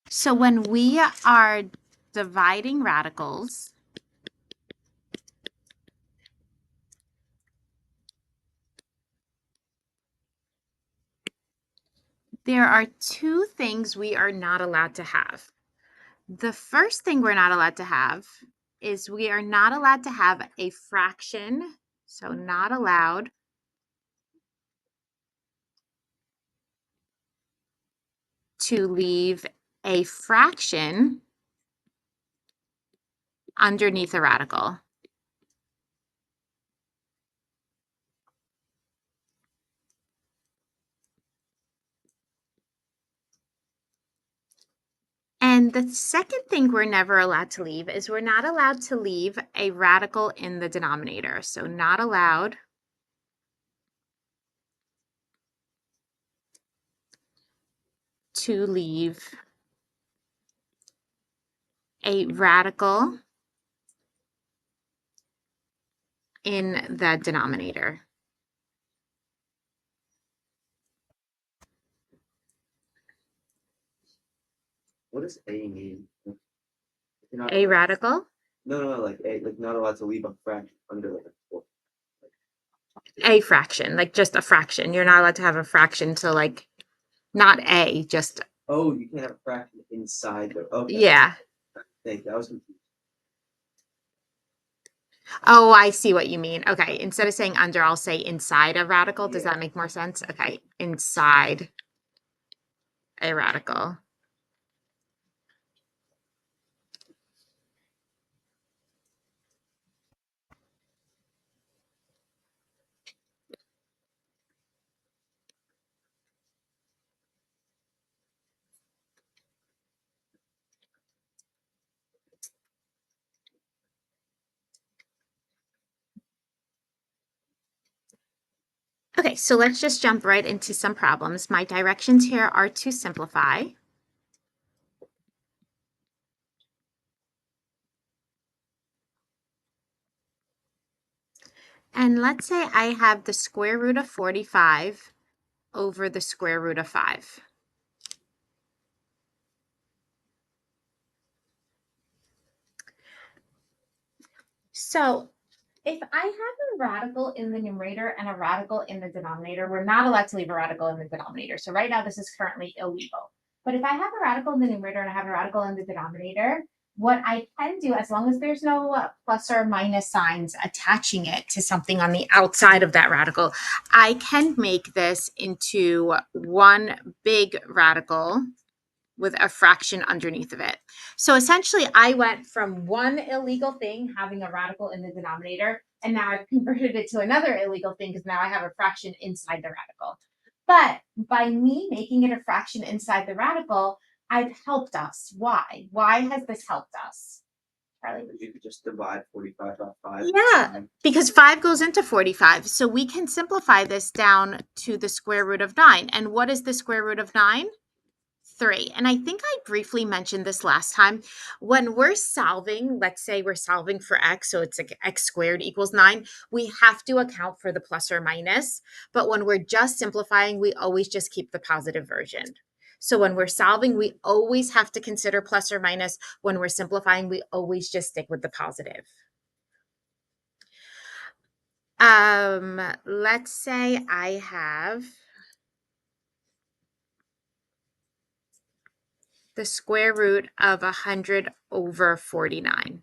So when we are dividing radicals, there are two things we are not allowed to have. The first thing we're not allowed to have is we are not allowed to have a fraction, so not allowed to leave a fraction underneath a radical. And the second thing we're never allowed to leave is we're not allowed to leave a radical in the denominator. So not allowed to leave a radical in the denominator. What does A mean? A radical? No, like A, like not allowed to leave a fraction under like a four. A fraction, like just a fraction. You're not allowed to have a fraction to like not A, just Oh, you can't have a fraction inside the. Okay. yeah. Thank you. I was confused. Oh, I see what you mean. Okay, instead of saying under, I'll say inside a radical. Does Yeah. that make more sense? Okay, inside a radical. Okay, so let's just jump right into some problems. My directions here are to simplify. And let's say I have the square root of 45 over the square root of 5. So if I have a radical in the numerator and a radical in the denominator, we're not allowed to leave a radical in the denominator. So right now this is currently illegal. But if I have a radical in the numerator and I have a radical in the denominator, what I can do, as long as there's no plus or minus signs attaching it to something on the outside of that radical, I can make this into one big radical with a fraction underneath of it. So essentially, I went from one illegal thing, having a radical in the denominator, and now I've converted it to another illegal thing because now I have a fraction inside the radical. But by me making it a fraction inside the radical, I've helped us. Why? Why has this helped us? Charlie? You could just divide 45 by 5. Yeah, because 5 goes into 45. So we can simplify this down to the square root of 9. And what is the square root of 9? 3. And I think I briefly mentioned this last time. When we're solving, let's say we're solving for x, so it's like x squared equals 9, we have to account for the plus or minus. But when we're just simplifying, we always just keep the positive version. So when we're solving, we always have to consider plus or minus. When we're simplifying, we always just stick with the positive. Let's say I have the square root of 100 over 49.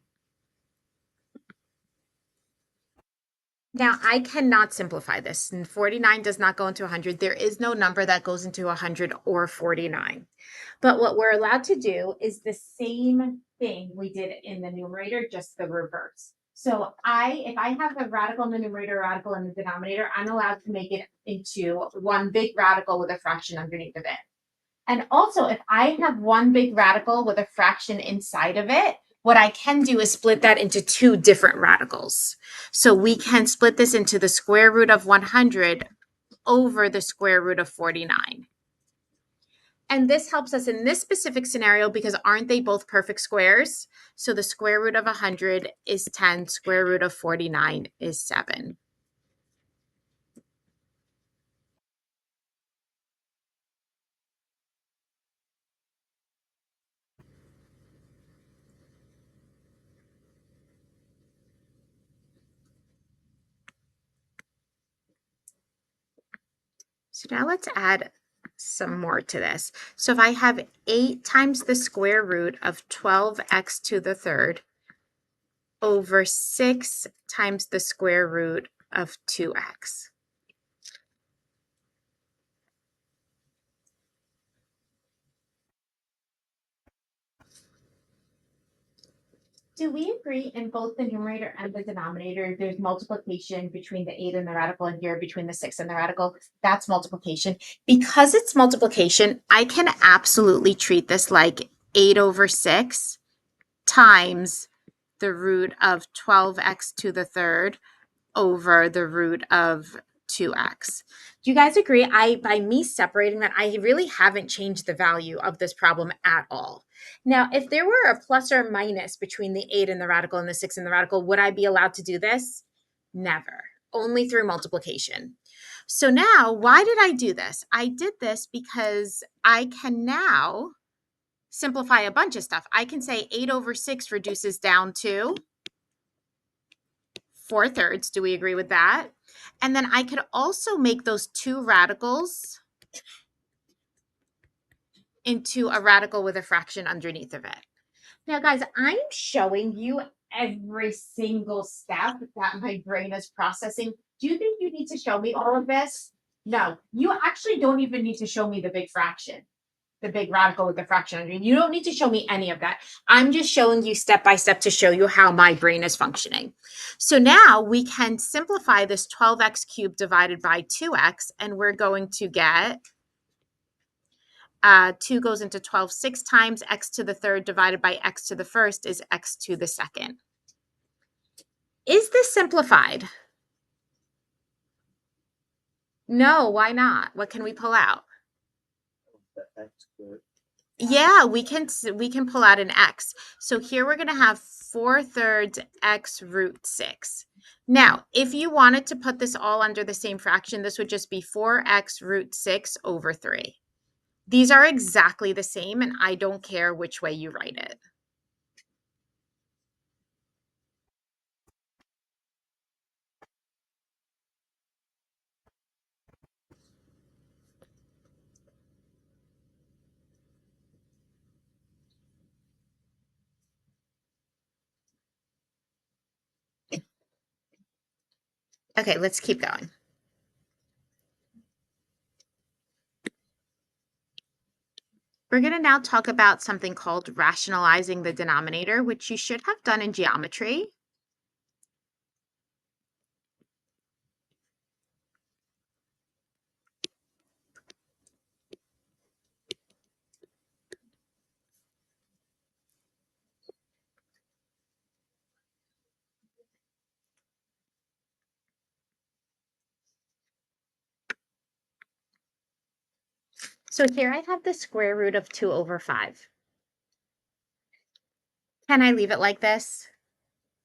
Now, I cannot simplify this. And 49 does not go into 100. There is no number that goes into 100 or 49. But what we're allowed to do is the same thing we did in the numerator, just the reverse. So if I have a radical in the numerator, radical in the denominator, I'm allowed to make it into one big radical with a fraction underneath of it. And also, if I have one big radical with a fraction inside of it, what I can do is split that into two different radicals. So we can split this into the square root of 100 over the square root of 49. And this helps us in this specific scenario because aren't they both perfect squares? So the square root of 100 is 10, square root of 49 is 7. So now let's add some more to this. So if I have 8 times the square root of 12x to the third over 6 times the square root of 2x. Do we agree in both the numerator and the denominator, there's multiplication between the 8 and the radical, and here between the 6 and the radical? That's multiplication. Because it's multiplication, I can absolutely treat this like 8 over 6 times the root of 12x to the third over the root of 2x. Do you guys agree? By me separating that, I really haven't changed the value of this problem at all. Now, if there were a plus or minus between the 8 and the radical and the 6 and the radical, would I be allowed to do this? Never. Only through multiplication. So now, why did I do this? I did this because I can now simplify a bunch of stuff. I can say 8 over 6 reduces down to 4/3. Do we agree with that? And then I could also make those two radicals into a radical with a fraction underneath of it. Now, guys, I'm showing you every single step that my brain is processing. Do you think you need to show me all of this? No, you actually don't even need to show me the big fraction, the big radical with the fraction underneath. You don't need to show me any of that. I'm just showing you step by step to show you how my brain is functioning. So now we can simplify this 12x cubed divided by 2x, and we're going to get 2 goes into 12 6 times. X to the third divided by x to the first is x to the second. Is this simplified? No, why not? What can we pull out? Yeah, we can pull out an x. So here we're going to have 4/3 x root 6. Now, if you wanted to put this all under the same fraction, this would just be 4x root 6 over 3. These are exactly the same, and I don't care which way you write it. Okay, let's keep going. We're going to now talk about something called rationalizing the denominator, which you should have done in geometry. So here I have the square root of 2 over 5. Can I leave it like this?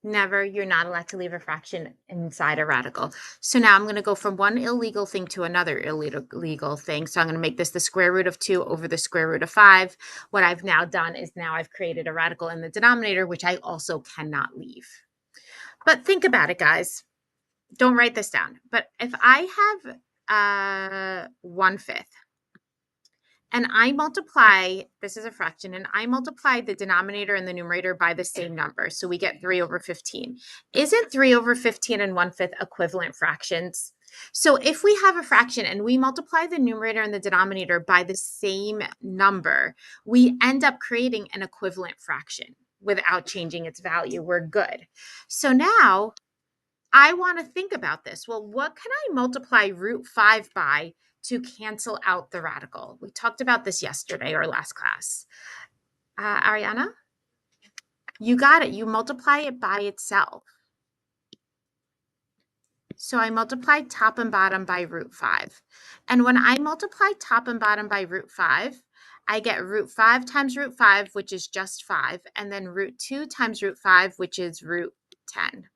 Never. You're not allowed to leave a fraction inside a radical. So now I'm going to go from one illegal thing to another illegal thing. So I'm going to make this the square root of 2 over the square root of 5. What I've now done is now I've created a radical in the denominator, which I also cannot leave. But think about it, guys. Don't write this down. But if I have 1/5, and I multiply, this is a fraction, and I multiply the denominator and the numerator by the same number. So we get 3 over 15. Isn't 3 over 15 and 1/5 equivalent fractions? So if we have a fraction and we multiply the numerator and the denominator by the same number, we end up creating an equivalent fraction without changing its value. We're good. So now I want to think about this. Well, what can I multiply root 5 by to cancel out the radical? We talked about this yesterday or last class. Ariana, you got it. You multiply it by itself. So I multiplied top and bottom by root 5. And when I multiply top and bottom by root 5, I get root 5 times root 5, which is just 5, and then root 2 times root 5, which is root 10.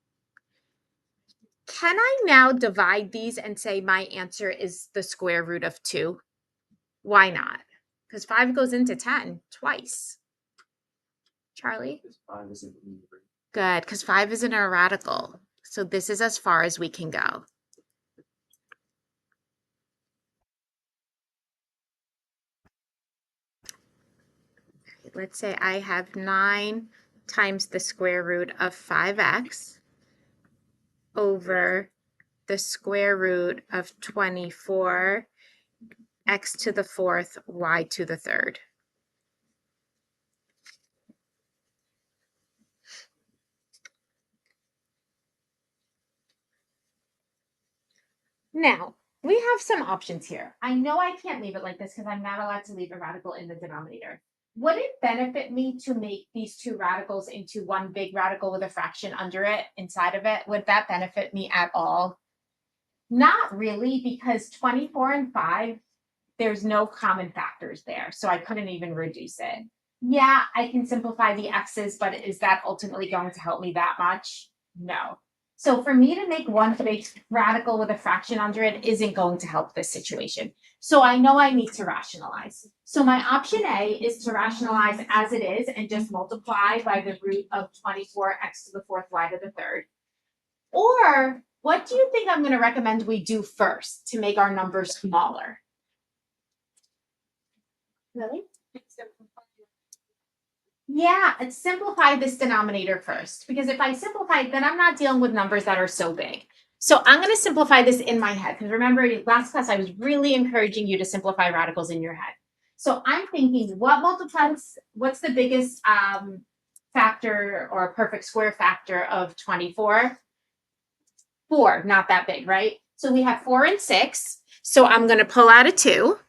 Can I now divide these and say my answer is the square root of 2? Why not? Because 5 goes into 10 twice. Charlie? Good, because 5 isn't a radical. So this is as far as we can go. let's say I have 9 times the square root of 5x over the square root of 24 x to the fourth y to the third. Now, we have some options here. I know I can't leave it like this because I'm not allowed to leave a radical in the denominator. Would it benefit me to make these two radicals into one big radical with a fraction under it, inside of it? Would that benefit me at all? Not really, because 24 and 5, there's no common factors there, so I couldn't even reduce it. Yeah, I can simplify the x's, but is that ultimately going to help me that much? No. So for me to make one big radical with a fraction under it isn't going to help this situation. So I know I need to rationalize. So my option A is to rationalize as it is and just multiply by the root of 24 x to the fourth y to the third. Or what do you think I'm going to recommend we do first to make our numbers smaller? Really? Yeah, let's simplify this denominator first, because if I simplify it, then I'm not dealing with numbers that are so big. So I'm going to simplify this in my head, because remember last class I was really encouraging you to simplify radicals in your head. So I'm thinking, what's the biggest factor or perfect square factor of 24? 4, not that big, right? So we have 4 and 6. So I'm going to pull out a 2.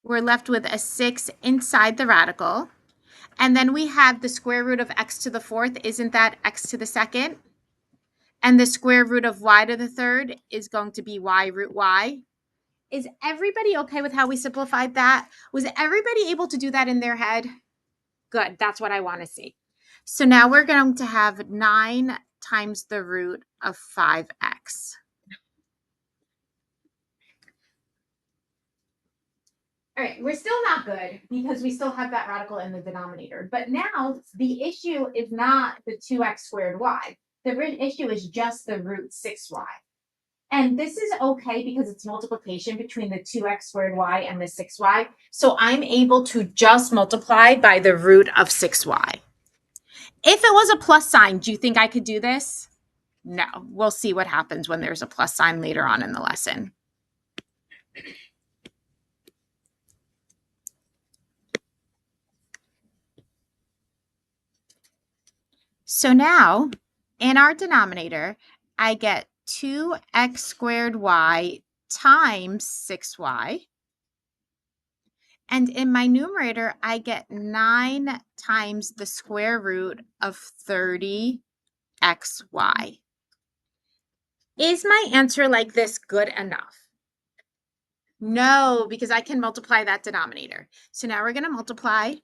We're left with a 6 inside the radical. And then we have the square root of x to the fourth. Isn't that x to the second? And the square root of y to the third is going to be y root y. Is everybody okay with how we simplified that? Was everybody able to do that in their head? Good. That's what I want to see. So now we're going to have 9 times the root of 5x. All right, we're still not good because we still have that radical in the denominator. But now the issue is not the 2x squared y. The issue is just the root 6y. And this is okay because it's multiplication between the 2x squared y and the 6y. So I'm able to just multiply by the root of 6y. If it was a plus sign, do you think I could do this? No. We'll see what happens when there's a plus sign later on in the lesson. So now in our denominator, I get 2x squared y times 6y. And in my numerator, I get 9 times the square root of 30xy. Is my answer like this good enough? No, because I can multiply that denominator. So now we're going to multiply,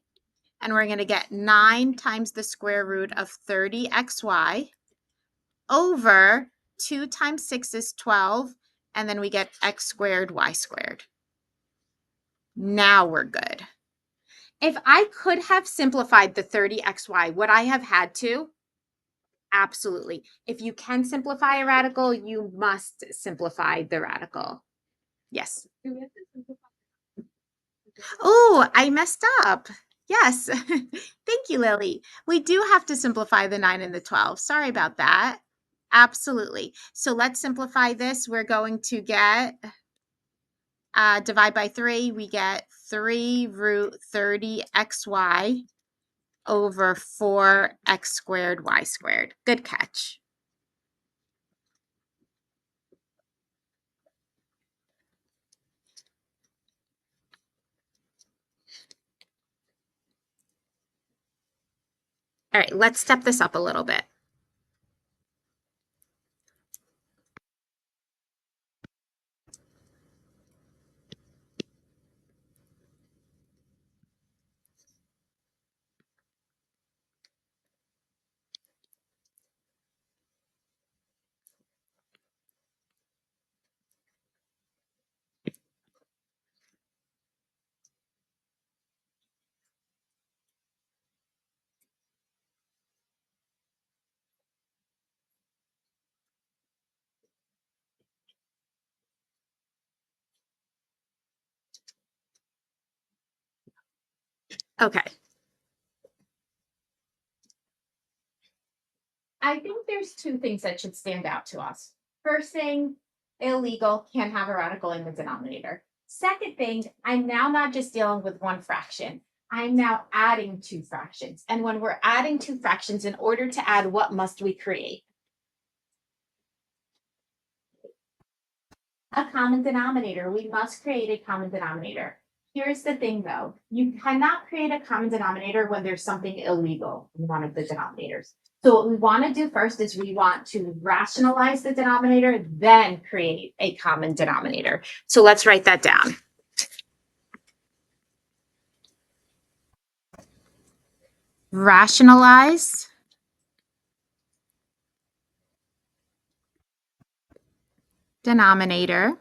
and we're going to get 9 times the square root of 30xy over 2 times 6 is 12, and then we get x squared, y squared. Now we're good. If I could have simplified the 30xy, would I have had to? Absolutely. If you can simplify a radical, you must simplify the radical. Yes. Oh, I messed up. Yes. Thank you, Lily. We do have to simplify the 9 and the 12. Sorry about that. Absolutely. So let's simplify this. We're going to get, divide by 3. We get 3 root 30xy over 4x squared y squared. Good catch. All right, let's step this up a little bit. Okay. I think there's two things that should stand out to us. First thing, illegal, can't have a radical in the denominator. Second thing, I'm now not just dealing with one fraction. I'm now adding two fractions. And when we're adding two fractions, in order to add, what must we create? A common denominator. We must create a common denominator. Here's the thing though, you cannot create a common denominator when there's something illegal in one of the denominators. So what we want to do first is we want to rationalize the denominator, then create a common denominator. So let's write that down. Rationalize denominator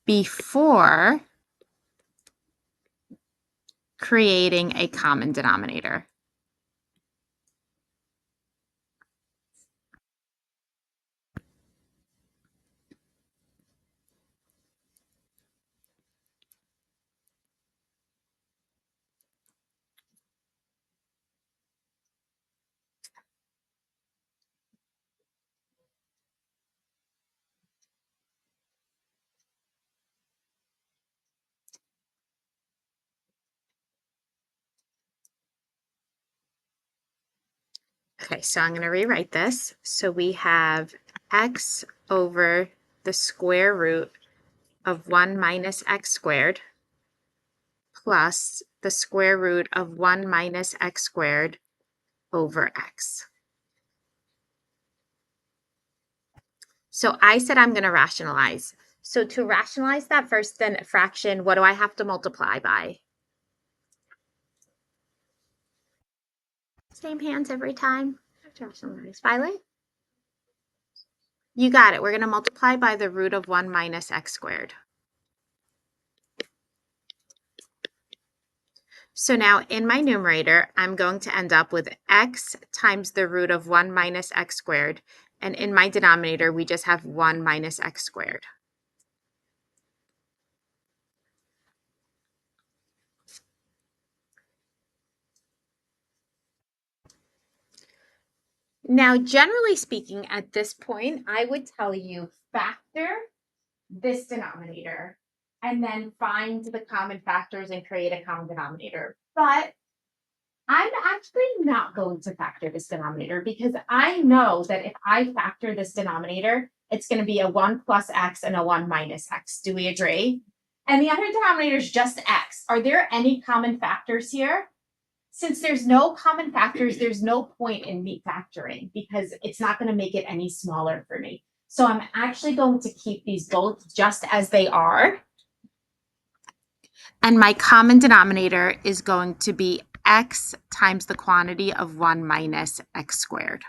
before creating a common denominator. Okay, so I'm going to rewrite this. So we have x over the square root of 1 minus x squared plus the square root of 1 minus x squared over x. So I said I'm going to rationalize. So to rationalize that first then fraction, what do I have to multiply by? Same hands every time. Rationalize. Violet? You got it. We're going to multiply by the root of 1 minus x squared. So now in my numerator, I'm going to end up with x times the root of 1 minus x squared. And in my denominator, we just have 1 minus x squared. Now, generally speaking, at this point, I would tell you factor this denominator and then find the common factors and create a common denominator. But I'm actually not going to factor this denominator because I know that if I factor this denominator, it's going to be a 1 plus x and a 1 minus x. Do we agree? And the other denominator is just x. Are there any common factors here? Since there's no common factors, there's no point in me factoring because it's not going to make it any smaller for me. So I'm actually going to keep these both just as they are. And my common denominator is going to be x times the quantity of 1 minus x squared.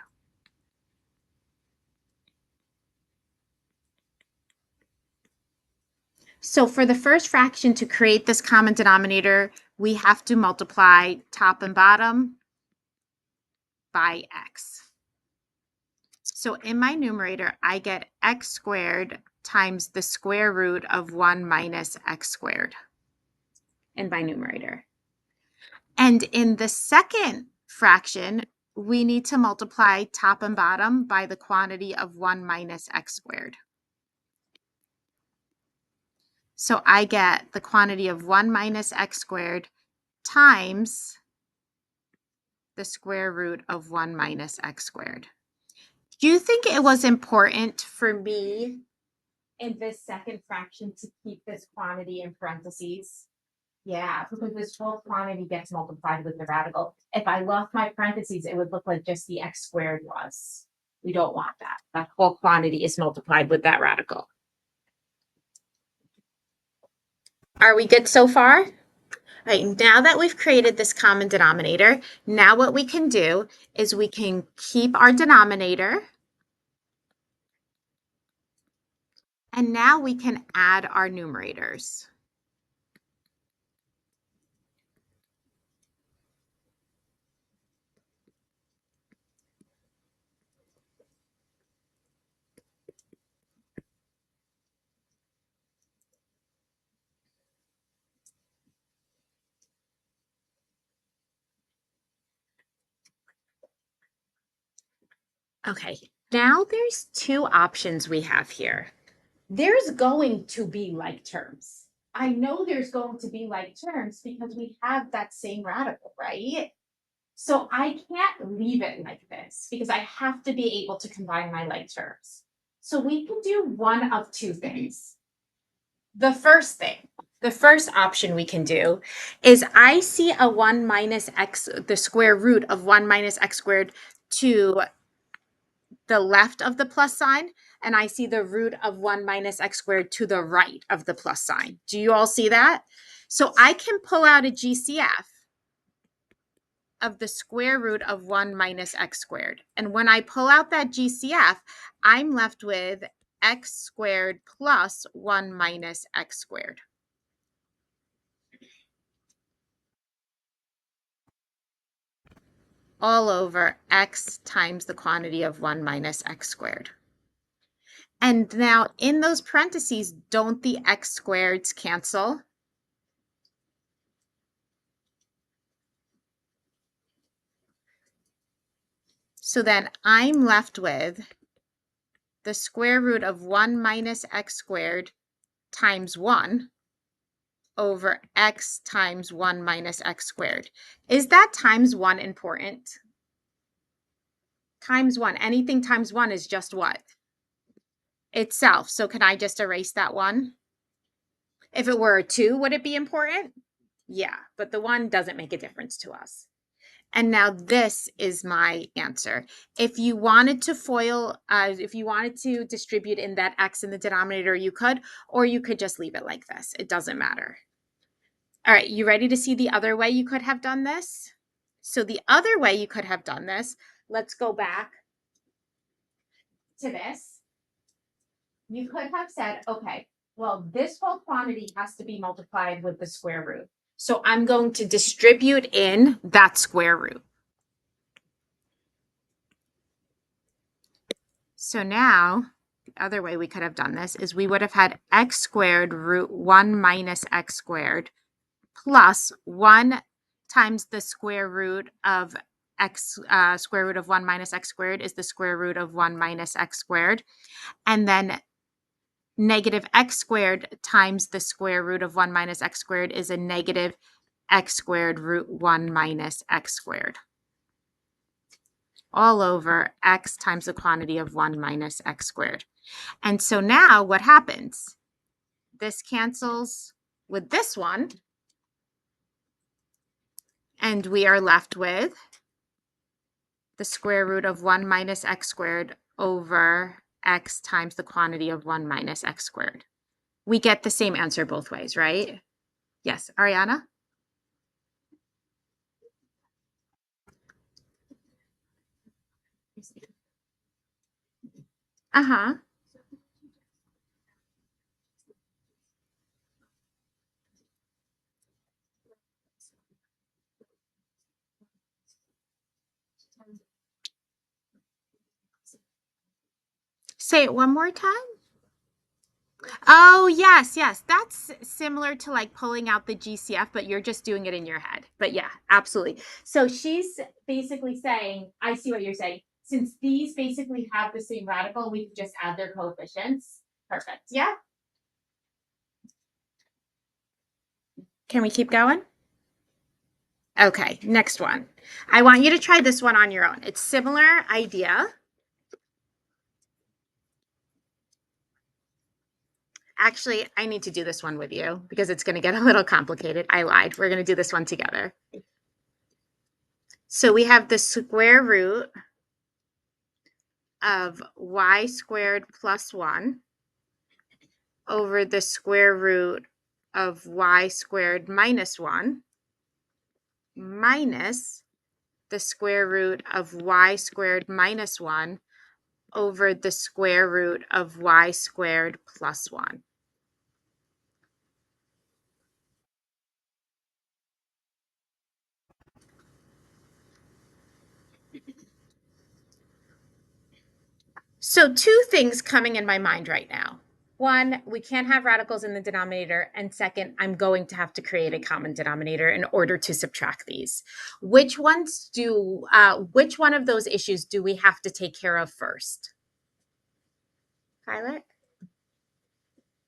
So for the first fraction to create this common denominator, we have to multiply top and bottom by x. So in my numerator, I get x squared times the square root of 1 minus x squared in my numerator. And in the second fraction, we need to multiply top and bottom by the quantity of 1 minus x squared. So I get the quantity of 1 minus x squared times the square root of 1 minus x squared. Do you think it was important for me in this second fraction to keep this quantity in parentheses? Yeah, because this whole quantity gets multiplied with the radical. If I left my parentheses, it would look like just the x squared was. We don't want that. That whole quantity is multiplied with that radical. Are we good so far? Right, now that we've created this common denominator, now what we can do is we can keep our denominator. And now we can add our numerators. Okay, now there's two options we have here. There's going to be like terms. I know there's going to be like terms because we have that same radical, right? So I can't leave it like this because I have to be able to combine my like terms. So we can do one of two things. The first option we can do is I see a 1 minus x, the square root of 1 minus x squared to the left of the plus sign, and I see the root of 1 minus x squared to the right of the plus sign. Do you all see that? So I can pull out a GCF of the square root of 1 minus x squared. And when I pull out that GCF, I'm left with x squared plus 1 minus x squared. All over x times the quantity of 1 minus x squared. And now in those parentheses, don't the x squareds cancel? So then I'm left with the square root of 1 minus x squared times 1 over x times 1 minus x squared. Is that times 1 important? Times 1. Anything times 1 is just what? Itself. So can I just erase that 1? If it were a 2, would it be important? Yeah, but the 1 doesn't make a difference to us. And now this is my answer. If you wanted to FOIL, if you wanted to distribute in that x in the denominator, you could, or you could just leave it like this. It doesn't matter. All right, you ready to see the other way you could have done this? So the other way you could have done this, let's go back to this. You could have said, okay, well, this whole quantity has to be multiplied with the square root. So I'm going to distribute in that square root. So now the other way we could have done this is we would have had x squared root 1 minus x squared plus 1 times the square root of x, square root of 1 minus x squared is the square root of 1 minus x squared. And then negative x squared times the square root of 1 minus x squared is a negative x squared root 1 minus x squared. All over x times the quantity of 1 minus x squared. And so now what happens? This cancels with this one, and we are left with the square root of 1 minus x squared over x times the quantity of 1 minus x squared. We get the same answer both ways, right? Yes, Ariana? Uh-huh. Say it one more time. Oh, yes, yes. That's similar to like pulling out the GCF, but you're just doing it in your head. But yeah, absolutely. So she's basically saying, I see what you're saying. Since these basically have the same radical, we can just add their coefficients. Perfect. Yeah. Can we keep going? Okay, next one. I want you to try this one on your own. It's similar idea. Actually, I need to do this one with you because it's going to get a little complicated. I lied. We're going to do this one together. So we have the square root of y squared plus 1 over the square root of y squared minus 1 minus the square root of y squared minus 1 over the square root of y squared plus 1. So two things coming in my mind right now. One, we can't have radicals in the denominator. And second, I'm going to have to create a common denominator in order to subtract these. Which one of those issues do we have to take care of first? Violet?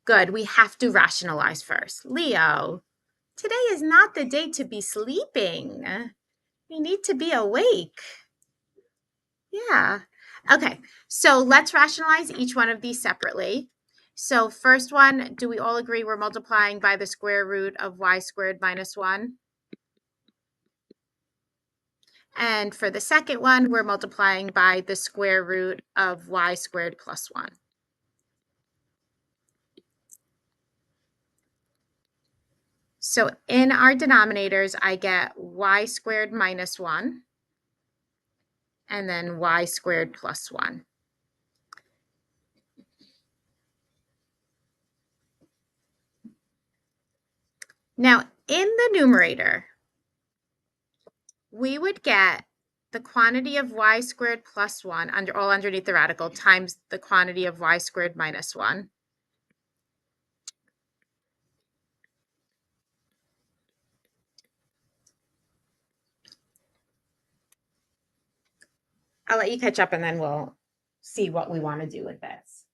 Good, we have to rationalize first. Leo, today is not the day to be sleeping. We need to be awake. Yeah. Okay, so let's rationalize each one of these separately. So first one, do we all agree we're multiplying by the square root of y squared minus 1? And for the second one, we're multiplying by the square root of y squared plus 1. So in our denominators, I get y squared minus 1 and then y squared plus 1. Now, in the numerator, we would get the quantity of y squared plus 1 all underneath the radical times the quantity of y squared minus 1. I'll let you catch up and then we'll see what we want to do with this.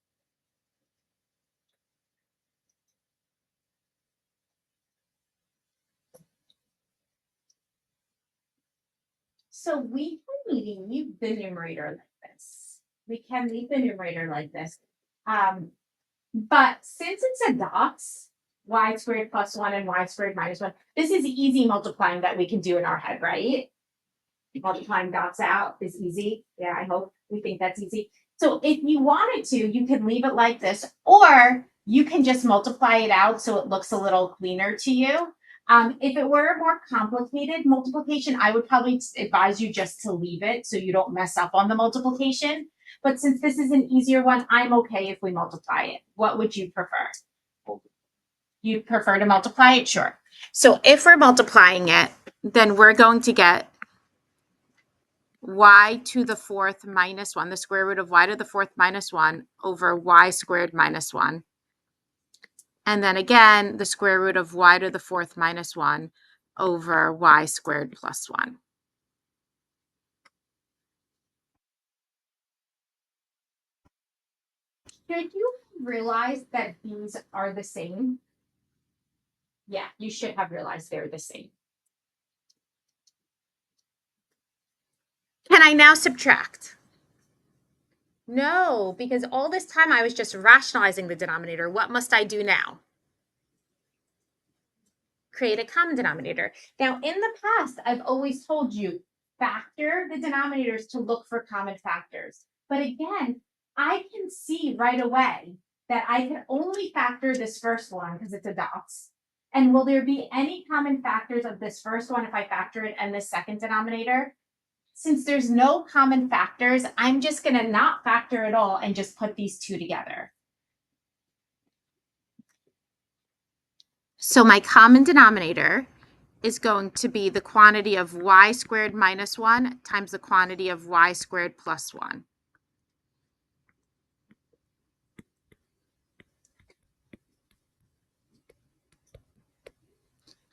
So we can leave the numerator like this. We can leave the numerator like this. But since it's a dots, y squared plus 1 and y squared minus 1, this is easy multiplying that we can do in our head, right? Multiplying dots out is easy. Yeah, I hope we think that's easy. So if you wanted to, you can leave it like this, or you can just multiply it out so it looks a little cleaner to you. If it were a more complicated multiplication, I would probably advise you just to leave it so you don't mess up on the multiplication. But since this is an easier one, I'm okay if we multiply it. What would you prefer? You prefer to multiply it? Sure. So if we're multiplying it, then we're going to get y to the fourth minus 1, the square root of y to the fourth minus 1 over y squared minus 1. And then again, the square root of y to the fourth minus 1 over y squared plus 1. Should you realize that these are the same? Yeah, you should have realized they're the same. Can I now subtract? No, because all this time I was just rationalizing the denominator. What must I do now? Create a common denominator. Now, in the past, I've always told you, factor the denominators to look for common factors. But again, I can see right away that I can only factor this first one because it's a dots. And will there be any common factors of this first one if I factor it and this second denominator? Since there's no common factors, I'm just going to not factor it all and just put these two together. So my common denominator is going to be the quantity of y squared minus 1 times the quantity of y squared plus 1.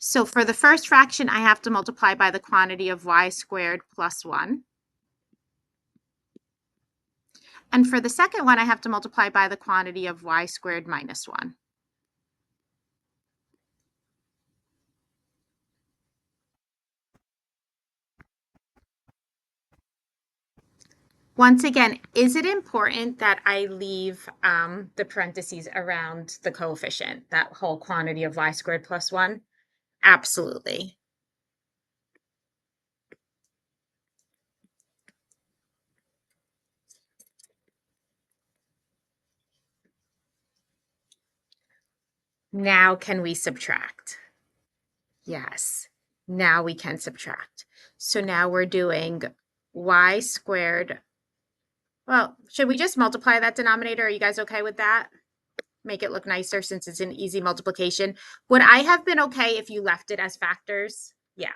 So for the first fraction, I have to multiply by the quantity of y squared plus 1. And for the second one, I have to multiply by the quantity of y squared minus 1. Once again, is it important that I leave the parentheses around the coefficient, that whole quantity of y squared plus 1? Absolutely. Now can we subtract? Yes, now we can subtract. So now we're doing y squared. Well, should we just multiply that denominator? Are you guys okay with that? Make it look nicer since it's an easy multiplication. Would I have been okay if you left it as factors? Yeah.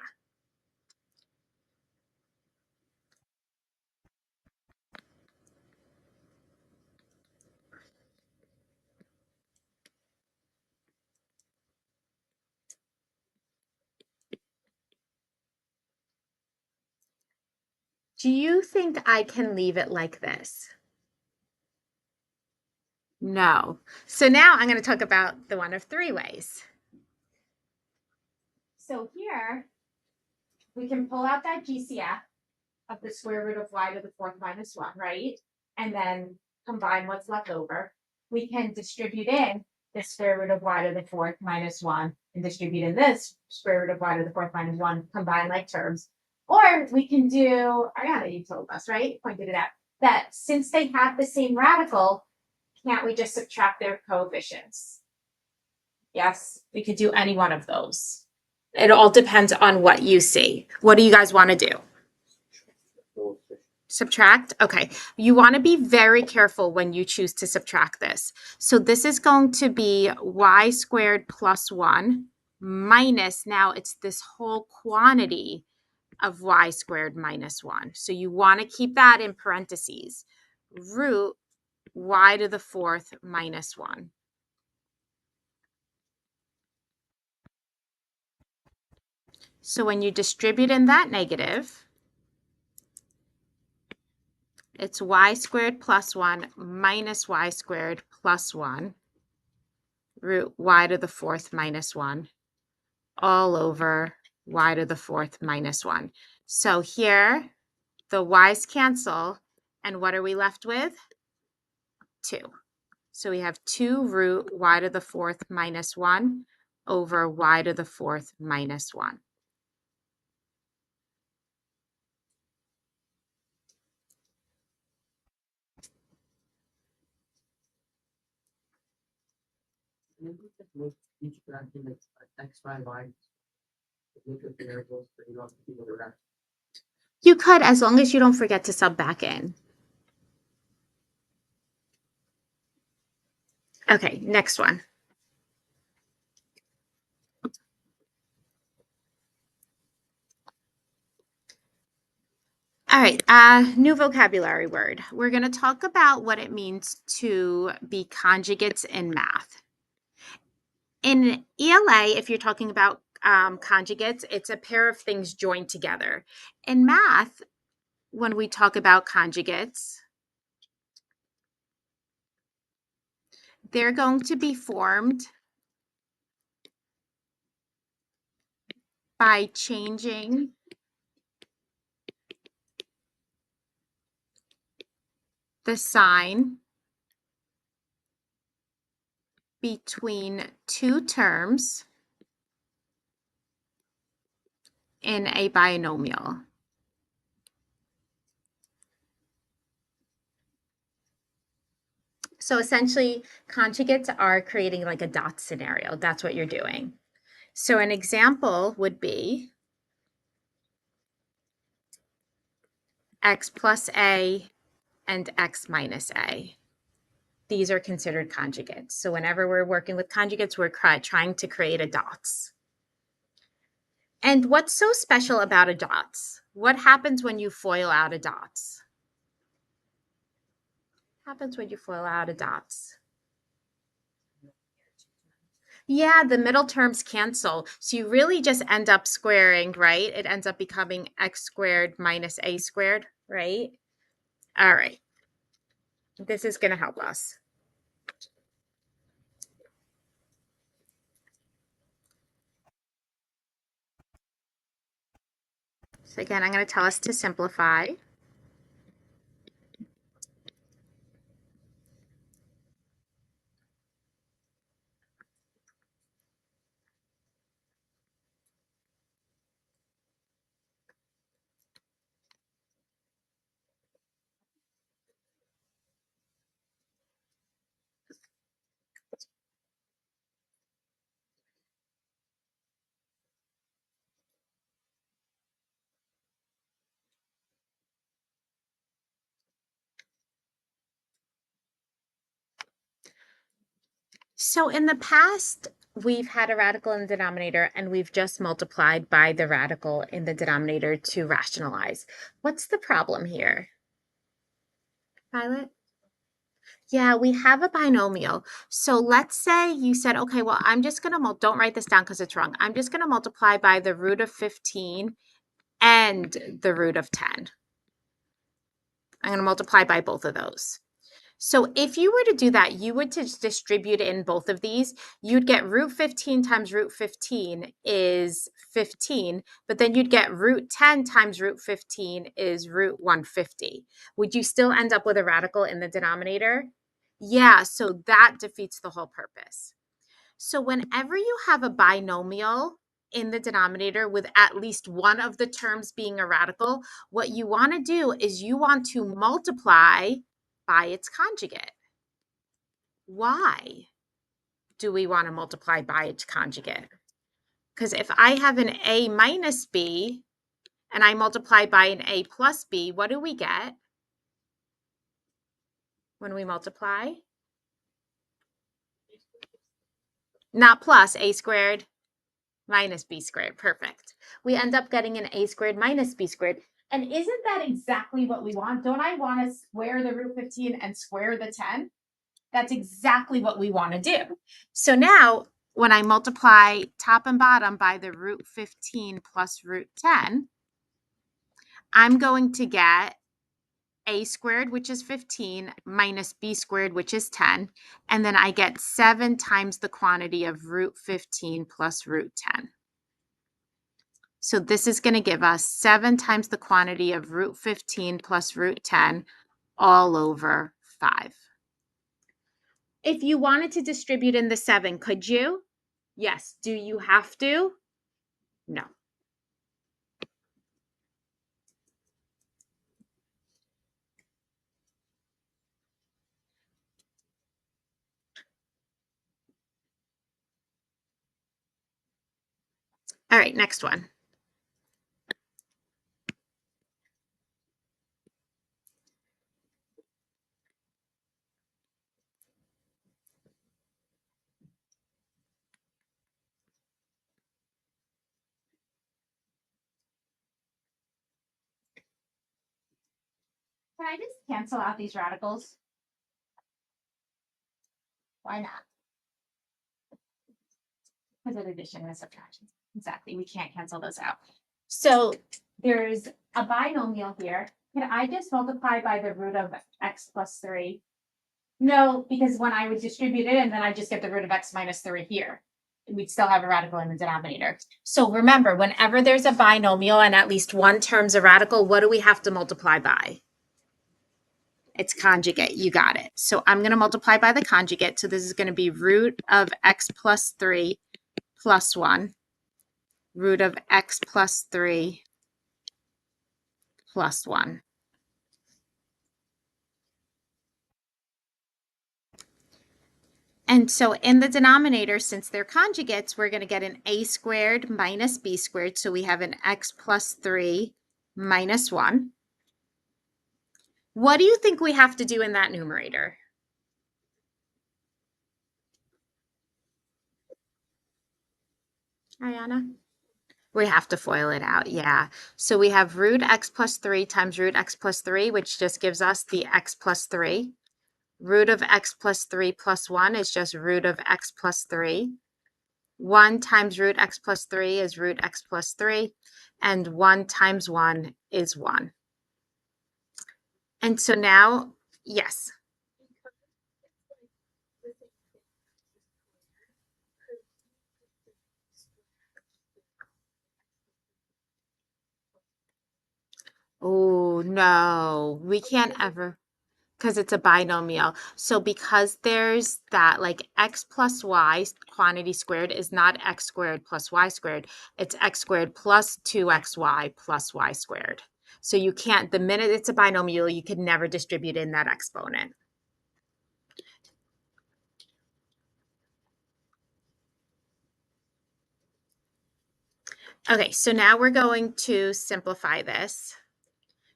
Do you think I can leave it like this? No. So now I'm going to talk about the one of three ways. So here we can pull out that GCF of the square root of y to the fourth minus one, right? And then combine what's left over. We can distribute in the square root of y to the fourth minus one and distribute in this square root of y to the fourth minus one, combine like terms. Or we can do, Ariana, you told us, right? Pointed it out, that since they have the same radical, can't we just subtract their coefficients? Yes, we could do any one of those. It all depends on what you see. What do you guys want to do? Subtract? Okay. You want to be very careful when you choose to subtract this. So this is going to be y squared plus 1 minus, now it's this whole quantity of y squared minus 1. So you want to keep that in parentheses. Root y to the fourth minus 1. So when you distribute in that negative, it's y squared plus 1 minus y squared plus 1 root y to the fourth minus 1 all over y to the fourth minus 1. So here, the y's cancel, and what are we left with? 2. So we have 2 root y to the fourth minus 1 over y to the fourth minus 1. Each fraction is x by y. Look at the variables, but you don't have to keep it around. You could, as long as you don't forget to sub back in. Okay, next one. All right, new vocabulary word. We're going to talk about what it means to be conjugates in math. In ELA, if you're talking about conjugates, it's a pair of things joined together. In math, when we talk about conjugates, they're going to be formed by changing the sign between two terms in a binomial. So essentially, conjugates are creating like a dot scenario. That's what you're doing. So an example would be x plus a and x minus a. These are considered conjugates. So whenever we're working with conjugates, we're trying to create a dots. And what's so special about a dots? What happens when you FOIL out a dots? What happens when you FOIL out a dots? Yeah, the middle terms cancel. So you really just end up squaring, right? It ends up becoming x squared minus a squared, right? All right. This is going to help us. So again, I'm going to tell us to simplify. So in the past, we've had a radical in the denominator and we've just multiplied by the radical in the denominator to rationalize. What's the problem here? Violet? Yeah, we have a binomial. So let's say you said, okay, well, I'm just going to, don't write this down because it's wrong. I'm just going to multiply by the root of 15 and the root of 10. I'm going to multiply by both of those. So if you were to do that, you would just distribute in both of these. You'd get root 15 times root 15 is 15, but then you'd get root 10 times root 15 is root 150. Would you still end up with a radical in the denominator? Yeah, so that defeats the whole purpose. So whenever you have a binomial in the denominator with at least one of the terms being a radical, what you want to do is you want to multiply by its conjugate. Why do we want to multiply by its conjugate? Because if I have an a minus b and I multiply by an a plus b, what do we get when we multiply? Not plus, a squared minus b squared. Perfect. We end up getting an a squared minus b squared. And isn't that exactly what we want? Don't I want to square the root 15 and square the 10? That's exactly what we want to do. So now when I multiply top and bottom by the root 15 plus root 10, I'm going to get a squared, which is 15, minus b squared, which is 10. And then I get 7 times the quantity of root 15 plus root 10. So this is going to give us 7 times the quantity of root 15 plus root 10 all over 5. If you wanted to distribute in the 7, could you? Yes. Do you have to? No. All right, next one. Can I just cancel out these radicals? Why not? Because of addition and subtraction. Exactly. We can't cancel those out. So there's a binomial here. Can I just multiply by the root of x plus 3? No, because when I would distribute it and then I just get the root of x minus 3 here. We'd still have a radical in the denominator. So remember, whenever there's a binomial and at least one term's a radical, what do we have to multiply by? Its conjugate. You got it. So I'm going to multiply by the conjugate. So this is going to be root of x plus 3 plus 1, root of x plus 3 plus 1. And so in the denominator, since they're conjugates, we're going to get an a squared minus b squared. So we have an x plus 3 minus 1. What do you think we have to do in that numerator? Ayana? We have to FOIL it out, yeah. So we have root x plus 3 times root x plus 3, which just gives us the x plus 3. Root of x plus 3 plus 1 is just root of x plus 3. 1 times root x plus 3 is root x plus 3. And 1 times 1 is 1. And so now, yes. Oh, no, we can't ever, because it's a binomial. So because there's that, like x plus y quantity squared is not x squared plus y squared. It's x squared plus 2xy plus y squared. So you can't, the minute it's a binomial, you could never distribute in that exponent. Okay, so now we're going to simplify this.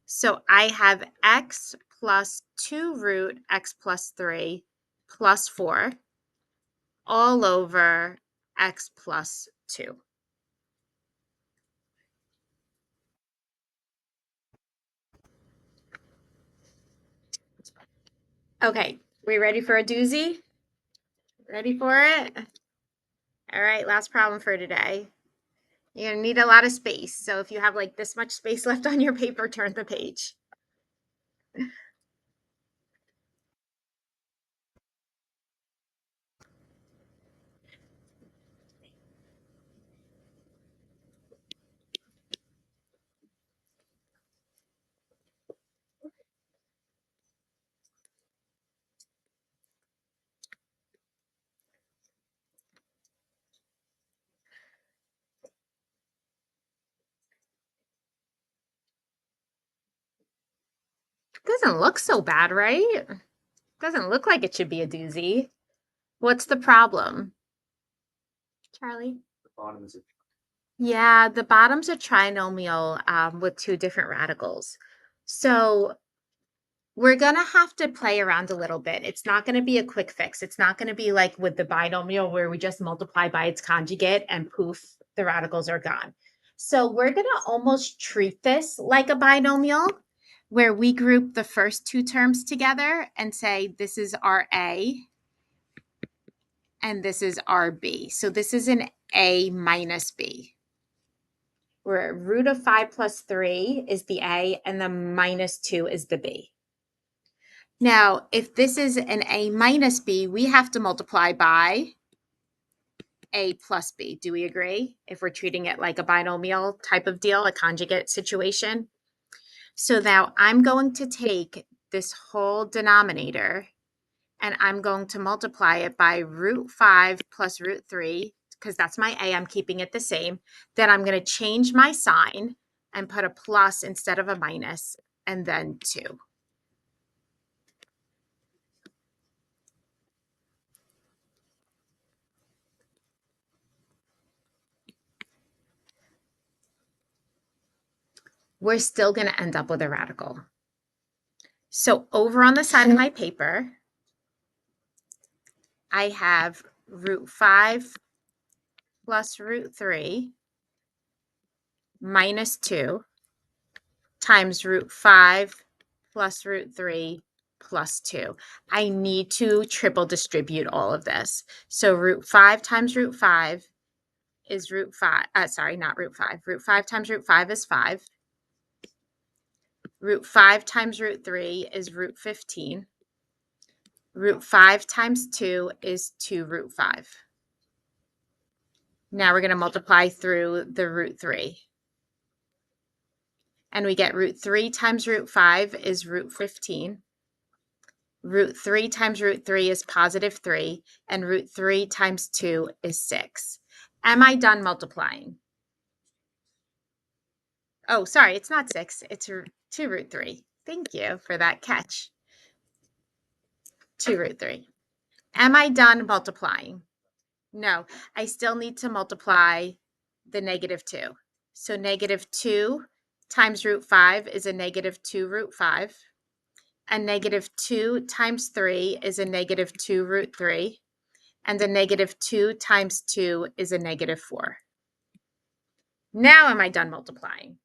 So I have x plus 2 root x plus 3 plus 4 all over x plus 2. Okay, we ready for a doozy? Ready for it? All right, last problem for today. You're gonna need a lot of space. So if you have like this much space left on your paper, turn the page. Doesn't look so bad, right? Doesn't look like it should be a doozy. What's the problem, Charlie? The bottom is a Yeah, the bottom's a trinomial with two different radicals. So we're going to have to play around a little bit. It's not going to be a quick fix. It's not going to be like with the binomial where we just multiply by its conjugate and poof, the radicals are gone. So we're going to almost treat this like a binomial where we group the first two terms together and say this is our A and this is our B. So this is an A minus B. Where root of 5 plus 3 is the A and the minus 2 is the B. Now, if this is an A minus B, we have to multiply by A plus B. Do we agree? If we're treating it like a binomial type of deal, a conjugate situation. So now I'm going to take this whole denominator and I'm going to multiply it by root 5 plus root 3, because that's my A, I'm keeping it the same. Then I'm going to change my sign and put a plus instead of a minus, and then 2. We're still going to end up with a radical. So over on the side of my paper, I have root 5 plus root 3 minus 2 times root 5 plus root 3 plus 2. I need to triple distribute all of this. So root 5 times root 5 is root 5. Sorry, not root 5. Root 5 times root 5 is 5. Root 5 times root 3 is root 15. Root 5 times 2 is 2 root 5. Now we're going to multiply through the root 3. And we get root 3 times root 5 is root 15. Root 3 times root 3 is positive 3. And root 3 times 2 is 6. Am I done multiplying? Oh, sorry, it's not 6. It's 2 root 3. Thank you for that catch. 2 root 3. Am I done multiplying? No, I still need to multiply the negative 2. So negative 2 times root 5 is a negative 2 root 5. And negative 2 times 3 is a negative 2 root 3. And a negative 2 times 2 is a negative 4. Now am I done multiplying?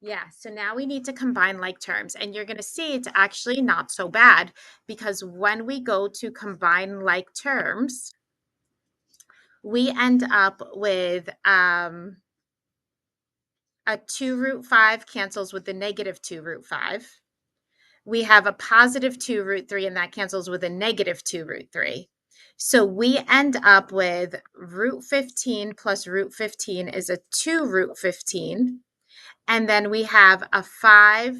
Yeah, so now we need to combine like terms. And you're going to see it's actually not so bad because when we go to combine like terms, we end up with a 2 root 5 cancels with the negative 2 root 5. We have a positive 2 root 3, and that cancels with a negative 2 root 3. So we end up with root 15 plus root 15 is a 2 root 15. And then we have a 5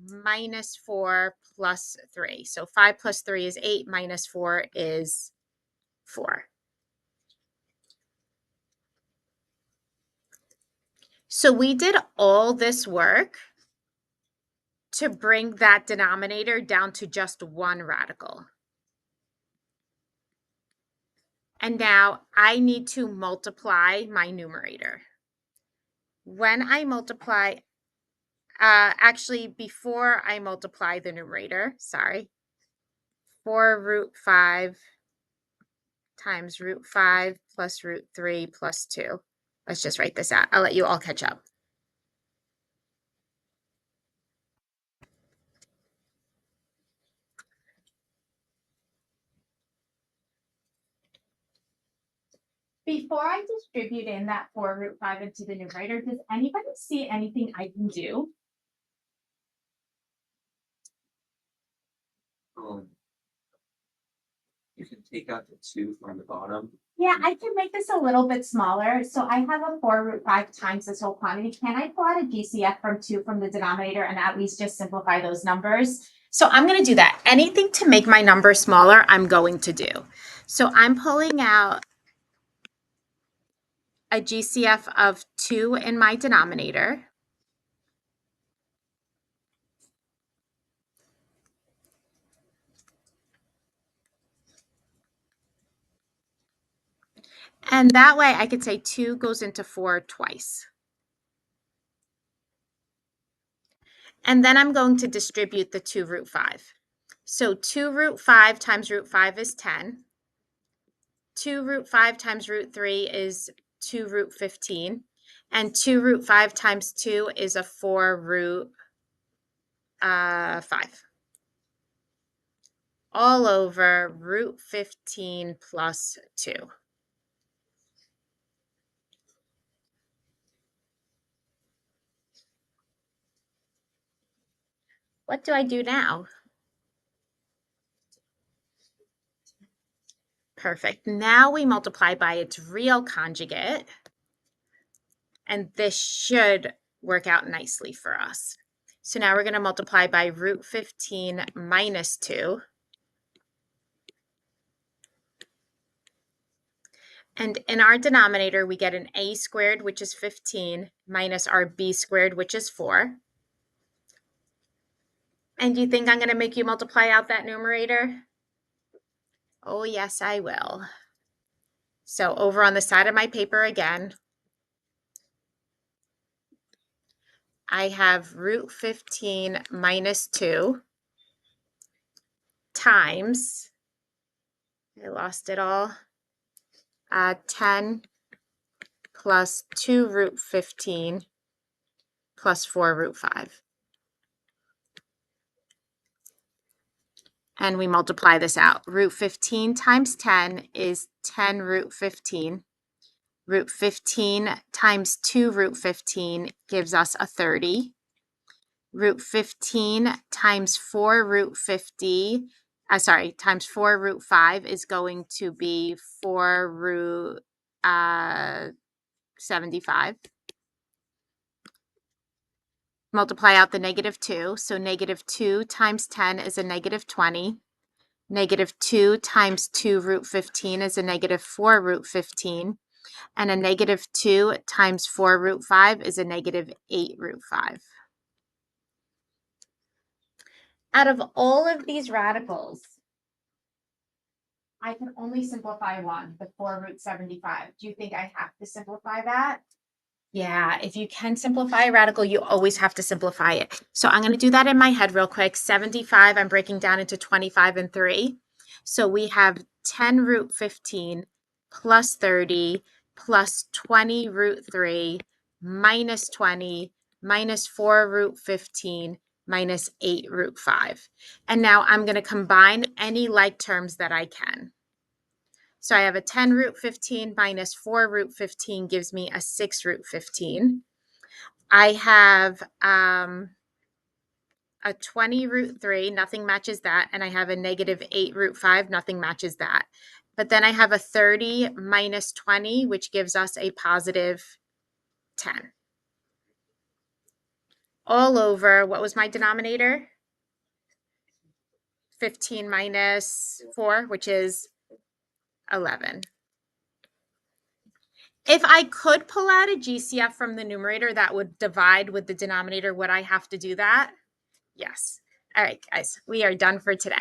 minus 4 plus 3. So 5 plus 3 is 8, minus 4 is 4. So we did all this work to bring that denominator down to just one radical. And now I need to multiply my numerator. When I multiply, actually before I multiply the numerator, sorry, 4 root 5 times root 5 plus root 3 plus 2. Let's just write this out. I'll let you all catch up. Before I distribute in that 4 root 5 into the numerator, does anybody see anything I can do? You can take out the 2 from the bottom. Yeah, I can make this a little bit smaller. So I have a 4 root 5 times this whole quantity. Can I pull out a GCF from 2 from the denominator and at least just simplify those numbers? So I'm going to do that. Anything to make my number smaller, I'm going to do. So I'm pulling out a GCF of 2 in my denominator. And that way I could say 2 goes into 4 twice. And then I'm going to distribute the 2 root 5. So 2 root 5 times root 5 is 10. 2 root 5 times root 3 is 2 root 15. And 2 root 5 times 2 is a 4 root 5. All over root 15 plus 2. What do I do now? Perfect. Now we multiply by its real conjugate. And this should work out nicely for us. So now we're going to multiply by root 15 minus 2. And in our denominator, we get an a squared, which is 15, minus our b squared, which is 4. And you think I'm going to make you multiply out that numerator? Oh, yes, I will. So over on the side of my paper again, I have root 15 minus 2 times, I lost it all, 10 plus 2 root 15 plus 4 root 5. And we multiply this out. Root 15 times 10 is 10 root 15. Root 15 times 2 root 15 gives us a 30. Root 15 times 4 root 50, times 4 root 5 is going to be 4 root 75. Multiply out the negative 2. So negative 2 times 10 is a negative 20. Negative 2 times 2 root 15 is a negative 4 root 15. And a negative 2 times 4 root 5 is a negative 8 root 5. Out of all of these radicals, I can only simplify one, the 4 root 75. Do you think I have to simplify that? Yeah, if you can simplify a radical, you always have to simplify it. So I'm going to do that in my head real quick. 75, I'm breaking down into 25 and 3. So we have 10 root 15 plus 30 plus 20 root 3 minus 20 minus 4 root 15 minus 8 root 5. And now I'm going to combine any like terms that I can. So I have a 10 root 15 minus 4 root 15 gives me a 6 root 15. I have a 20 root 3, nothing matches that. And I have a negative 8 root 5, nothing matches that. But then I have a 30 minus 20, which gives us a positive 10. All over, what was my denominator? 15 minus 4, which is 11. If I could pull out a GCF from the numerator that would divide with the denominator, would I have to do that? Yes. All right, guys, we are done for today.